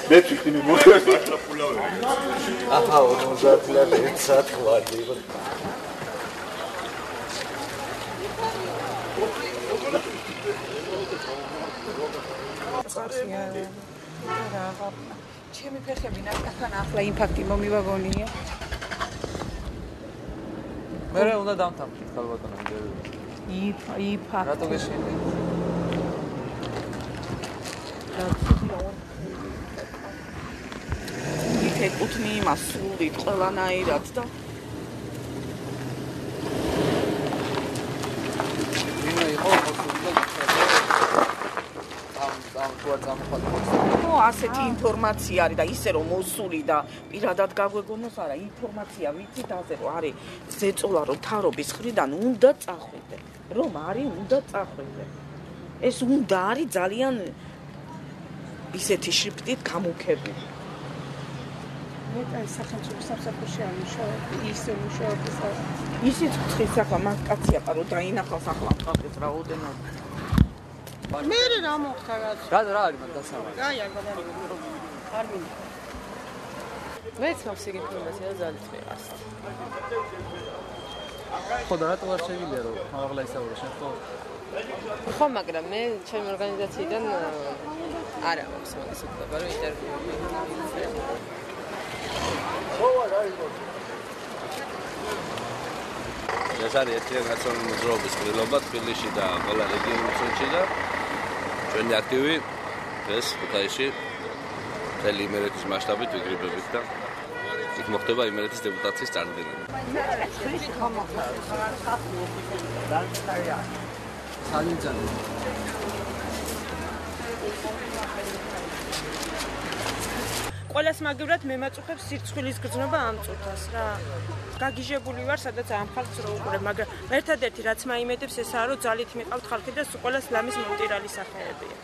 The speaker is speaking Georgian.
მე ვიხდი მოხდეს. აჰა, 50 ლარი საათ ხვარი. ჩემი ფეხები ნახთან ახლა იმპაქტი მომივაგონია. მე უნდა დამთავრდეთ ხალბატონო იფა რატო გეშინდი? ეკუთვნი იმას სულით ყველანაირად და ვინმე იყო ხოსული და ო ასეთი ინფორმაცია არის და ისე რომ მოსული და პირადად გაგვეგონოს არა ინფორმაცია ვიცით ასე რომ არის ზეწოლა რომ თარობის ხრიდან უნდა წახვიდე რომ არის უნდა წახვიდე ეს უნდა არის ძალიან ისეთი შრიფტით გამუქებული მე სახელმწიფო სამსახურში არ მუშაობ ისე მუშაობ ისიც ხის ახლა მაგ კაცია პარო დაინახავს ახლა მყავს რაოდენად მე რა მოხდა რა არის მაგ დასავლეთ აი არ მინდა მეც მაქვს ეგ ინფორმაცია ძალიან წვიას ხო და რატო არ შეგიძლია რომ ახლა ისაუბრე შენ ხო მაგრამ მე ჩემი ორგანიზაციიდან არა მაქვს მაგის უფლება რომ ინტერვიუ ეს არის ერთიანი ნაციონალური მოძრაობის ყრილობა თბილისში და ყველა რეგიონულ ცენტრში და ჩვენი აქტივი ეს ქუთაისში მთელი იმერეთის მასშტაბით ვიგრიბებით და იქ მოხდება იმერეთის დეპუტაციის წარდგენა. ყველას მაგევრად მემაწუხებს სირცხვილის გრძნობა ამ წუთას რა. გაგიჟებული ვარ, სადაც ამ ხალხს რო უყურებ, მაგრამ ერთადერთი რაც მაიმედებს ესაა, რომ ძალით მიყავთ ხალხი და სულ ყველას ლამის მომტირალი სახეებია.